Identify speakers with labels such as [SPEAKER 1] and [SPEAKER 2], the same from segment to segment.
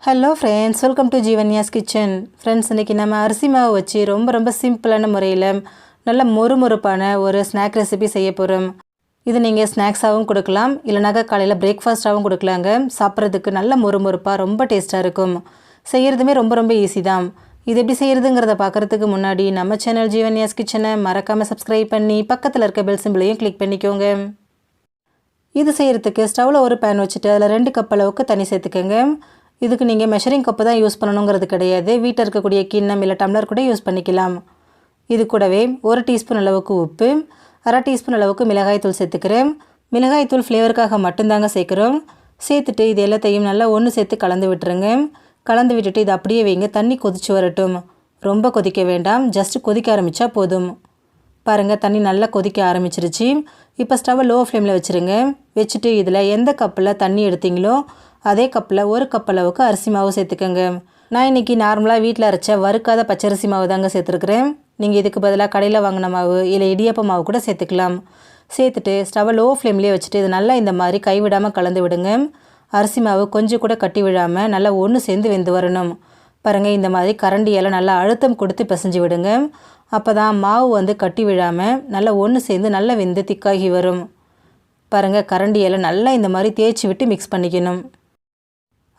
[SPEAKER 1] Hello friends, welcome to Jeevanya's kitchen. Friends, இன்றைக்கி நம்ம அரிசி மாவு வச்சு ரொம்ப சிம்பிளான முறையில் நல்ல மொறுமொறுப்பான ஒரு ஸ்நாக் ரெசிபி செய்ய போகிறோம். இது நீங்கள் ஸ்நாக்ஸாகவும் கொடுக்கலாம், இல்லைனாக்கா காலையில் பிரேக்ஃபாஸ்ட்டாகவும் கொடுக்கலாங்க. சாப்பிட்றதுக்கு நல்ல மொறுமொறுப்பாக ரொம்ப டேஸ்ட்டாக இருக்கும். செய்கிறதுமே ரொம்ப ஈஸி தான். இது எப்படி செய்கிறதுங்கிறத பார்க்குறதுக்கு முன்னாடி நம்ம சேனல் ஜீவன்யாஸ் கிச்சனை மறக்காமல் சப்ஸ்கிரைப் பண்ணி பக்கத்தில் இருக்க பெல் சிம்பிளையும் கிளிக் பண்ணிக்கோங்க. இது செய்கிறதுக்கு ஸ்டவ்வில் ஒரு பேன் வச்சுட்டு அதில் 2 கப் அளவுக்கு தண்ணி சேர்த்துக்கோங்க. இதுக்கு நீங்கள் மெஷரிங் கப்பு தான் யூஸ் பண்ணணுங்கிறது கிடையாது. வீட்டில் இருக்கக்கூடிய கிண்ணம் இல்லை டம்ளர் கூட யூஸ் பண்ணிக்கலாம். இது கூடவே 1 டீஸ்பூன் அளவுக்கு உப்பு, 1/2 டீஸ்பூன் அளவுக்கு மிளகாய்த்தூள் சேர்த்துக்கிறேன். மிளகாய்த்தூள் ஃப்ளேவருக்காக மட்டும்தாங்க சேர்க்குறோம். சேர்த்துட்டு இது எல்லாத்தையும் நல்லா ஒன்று சேர்த்து கலந்து விட்டுருங்க. கலந்து விட்டுட்டு இது அப்படியே வைங்க. தண்ணி கொதிச்சு வரட்டும். ரொம்ப கொதிக்க வேண்டாம், ஜஸ்ட் கொதிக்க ஆரம்பித்தா போதும். பாருங்கள், தண்ணி நல்லா கொதிக்க ஆரம்பிச்சிருச்சு. இப்போ ஸ்டவ்வை லோ ஃப்ளேமில் வச்சுருங்க. வச்சுட்டு இதில் எந்த கப்பில் தண்ணி எடுத்தீங்களோ அதே கப்பில் 1 கப் அளவுக்கு அரிசி மாவு சேர்த்துக்கோங்க. நான் இன்றைக்கி நார்மலாக வீட்டில் அரைச்ச வறுக்காத பச்சரிசி மாவு தாங்க சேர்த்துருக்குறேன். நீங்கள் இதுக்கு பதிலாக கடையில் வாங்கின மாவு இல்லை இடியாப்ப மாவு கூட சேர்த்துக்கலாம். சேர்த்துட்டு ஸ்டவ்வை லோ ஃப்ளேம்லேயே வச்சுட்டு இது நல்லா இந்த மாதிரி கைவிடாமல் கலந்து விடுங்க. அரிசி மாவு கொஞ்சம் கூட கட்டி விடாமல் நல்லா ஒன்று சேர்ந்து வெந்து வரணும். பாருங்கள், இந்த மாதிரி கரண்டியால் நல்லா அழுத்தம் கொடுத்து பிசைஞ்சு விடுங்க. அப்போ தான் மாவு கட்டி விழாமல் நல்லா ஒன்று சேர்ந்து நல்லா வெந்து திக்காகி வரும். பாருங்கள், கரண்டியால் நல்லா இந்த மாதிரி தேய்ச்சி விட்டு மிக்ஸ் பண்ணிக்கணும்.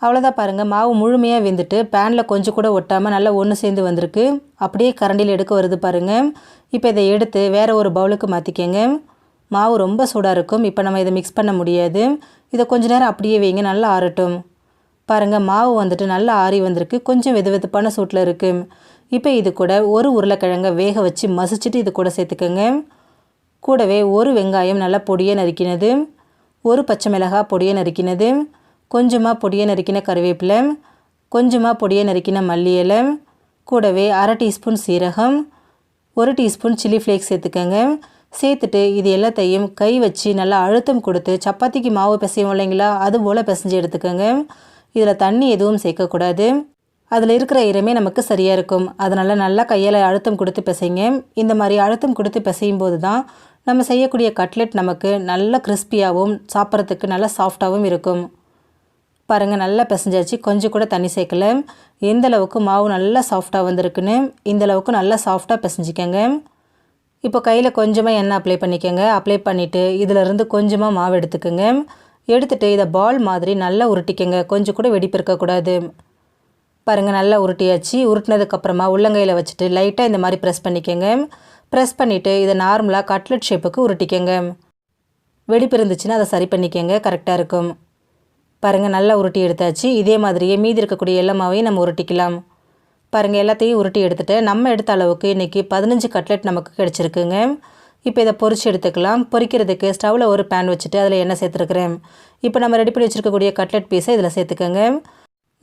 [SPEAKER 1] அவ்வளோதான். பாருங்கள், மாவு முழுமையாக வெந்துட்டு பேனில் கொஞ்சம் கூட ஒட்டாமல் நல்லா ஒன்று சேர்ந்து வந்திருக்கு. அப்படியே கரண்டியில் எடுக்க வருது பாருங்கள். இப்போ இதை எடுத்து வேறு ஒரு பவுலுக்கு மாற்றிக்கங்க. மாவு ரொம்ப சூடாக இருக்கும். இப்போ நம்ம இதை மிக்ஸ் பண்ண முடியாது. இதை கொஞ்சம் நேரம் அப்படியே வைங்க, நல்லா ஆறட்டும். பாருங்கள், மாவு நல்லா ஆறி வந்திருக்கு. கொஞ்சம் வெதுப்பான சூட்டில் இருக்குது. இப்போ இது கூட ஒரு உருளைக்கிழங்கை வேக வச்சு மசிச்சுட்டு இது கூட சேர்த்துக்கோங்க. கூடவே ஒரு வெங்காயம் நல்லா பொடியாக நறுக்கினது, ஒரு பச்சை மிளகாய் பொடியாக நறுக்கினது, கொஞ்சமாக பொடியாக நறுக்கின கருவேப்பிலை, கொஞ்சமாக பொடியாக நறுக்கின மல்லி இலை, கூடவே 1/2 டீஸ்பூன் சீரகம், 1 டீஸ்பூன் சில்லி ஃப்ளேக்ஸ் சேர்த்துக்கோங்க. சேர்த்துட்டு இது எல்லாத்தையும் கை வச்சு நல்லா அழுத்தம் கொடுத்து சப்பாத்திக்கு மாவு பிசையும் இல்லைங்களா, அது போல் பிசைஞ்சு எடுத்துக்கோங்க. இதில் தண்ணி எதுவும் சேர்க்கக்கூடாது. அதில் இருக்கிற ஈரமே நமக்கு சரியாக இருக்கும். அதனால் நல்லா கையால் அழுத்தம் கொடுத்து பிசைங்க. இந்த மாதிரி அழுத்தம் கொடுத்து பிசையும் போது தான் நம்ம செய்யக்கூடிய கட்லெட் நமக்கு நல்ல கிறிஸ்பியாகவும் சாப்பிட்றதுக்கு நல்லா சாஃப்டாகவும் இருக்கும். பாருங்கள், நல்லா பிசைஞ்சாச்சு. கொஞ்சம் கூட தண்ணி சேர்க்கலை. எந்த அளவுக்கு மாவு நல்லா சாஃப்டாக வந்திருக்குன்னு இந்தளவுக்கு நல்லா சாஃப்டாக பிசைஞ்சிக்கங்க. இப்போ கையில் கொஞ்சமாக எண்ணெய் அப்ளை பண்ணிக்கோங்க. அப்ளை பண்ணிவிட்டு இதிலிருந்து கொஞ்சமாக மாவு எடுத்துக்கோங்க. எடுத்துகிட்டு இதை பால் மாதிரி நல்லா உருட்டிக்கங்க. கொஞ்சம் கூட வெடிப்பு இருக்கக்கூடாது. பாருங்கள், நல்லா உருட்டியாச்சு. உருட்டினதுக்கப்புறமா உள்ளங்கையில் வச்சுட்டு லைட்டாக இந்த மாதிரி ப்ரெஸ் பண்ணிக்கோங்க. ப்ரெஸ் பண்ணிவிட்டு இதை நார்மலாக கட்லெட் ஷேப்புக்கு உருட்டிக்கங்க. வெடிப்பு இருந்துச்சுன்னா அதை சரி பண்ணிக்கோங்க, கரெக்டாக இருக்கும். பாருங்கள், நல்லா உருட்டி எடுத்தாச்சு. இதே மாதிரியே மீதி இருக்கக்கூடிய எல்லா மாவையும் நம்ம உருட்டிக்கலாம். பாருங்கள், எல்லாத்தையும் உருட்டி எடுத்துகிட்டு நம்ம எடுத்த அளவுக்கு இன்றைக்கி 15 கட்லெட் நமக்கு கிடச்சிருக்குங்க. இப்போ இதை பொரிச்சு எடுத்துக்கலாம். பொரிக்கிறதுக்கு ஸ்டவ்வில் ஒரு பேன் வச்சுட்டு அதில் எண்ணெய் சேர்த்துருக்குறேன். இப்போ நம்ம ரெடி பண்ணி வச்சுருக்கக்கூடிய கட்லெட் பீஸை இதில் சேர்த்துக்கோங்க.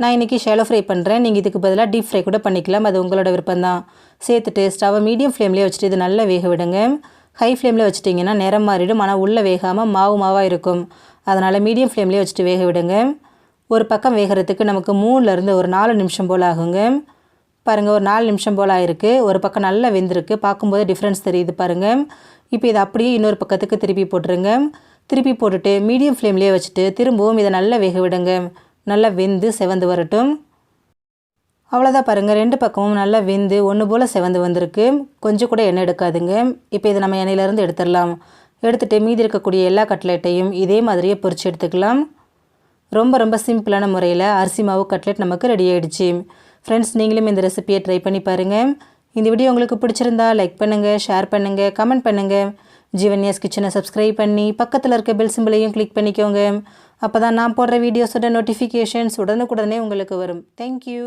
[SPEAKER 1] நான் இன்றைக்கி ஷேலோ ஃப்ரை பண்ணுறேன். நீங்கள் இதுக்கு பதிலாக டீப் ஃப்ரை கூட பண்ணிக்கலாம், அது உங்களோட விருப்பம்தான். சேர்த்துட்டு ஸ்டவ்வை மீடியம் ஃப்ளேம்லேயே வச்சுட்டு இது நல்லா வேக விடுங்க. ஹை ஃப்ளேமில் வச்சுட்டிங்கன்னா நிறம் மாறிடும், ஆனால் உள்ளே வேகாமல் மாவாக இருக்கும். அதனால் மீடியம் ஃப்ளேம்லேயே வச்சுட்டு வேக விடுங்க. ஒரு பக்கம் வேகிறதுக்கு நமக்கு 3லேருந்து ஒரு 4 நிமிஷம் போல் ஆகுங்க. பாருங்கள், ஒரு 4 நிமிஷம் போல் ஆகிருக்கு. ஒரு பக்கம் நல்லா வெந்திருக்கு. பார்க்கும்போது டிஃப்ரென்ஸ் தெரியுது பாருங்கள். இப்போ இதை அப்படியே இன்னொரு பக்கத்துக்கு திருப்பி போட்டுருங்க. திருப்பி போட்டுட்டு மீடியம் ஃப்ளேம்லேயே வச்சுட்டு திரும்பவும் இதை நல்லா வேக விடுங்க. நல்லா வெந்து செவந்து வரட்டும். அவ்வளோதான். பாருங்கள், 2 பக்கமும் நல்லா வெந்து ஒன்று போல் செவந்து வந்திருக்கு. கொஞ்சம் கூட எண்ணெய் எடுக்காதுங்க. இப்போ இதை நம்ம எண்ணெயிலேருந்து எடுத்துடலாம். எடுத்துகிட்டு மீதி இருக்கக்கூடிய எல்லா கட்லெட்டையும் இதே மாதிரியே பொரிச்சு எடுத்துக்கலாம். ரொம்ப சிம்பிளான முறையில் அரிசி மாவு கட்லெட் நமக்கு ரெடி ஆகிடுச்சு. ஃப்ரெண்ட்ஸ், நீங்களும் இந்த ரெசிபியை ட்ரை பண்ணி பாருங்கள். இந்த வீடியோ உங்களுக்கு பிடிச்சிருந்தா லைக் பண்ணுங்கள், ஷேர் பண்ணுங்கள், கமெண்ட் பண்ணுங்கள். ஜீவன்யாஸ் கிச்சனை சப்ஸ்கிரைப் பண்ணி பக்கத்தில் இருக்க பெல் சிம்பிளையும் கிளிக் பண்ணிக்கோங்க. அப்போ தான் நான் போடுற வீடியோஸோட நோட்டிஃபிகேஷன்ஸ் உடனுக்குடனே உங்களுக்கு வரும். தேங்க்யூ.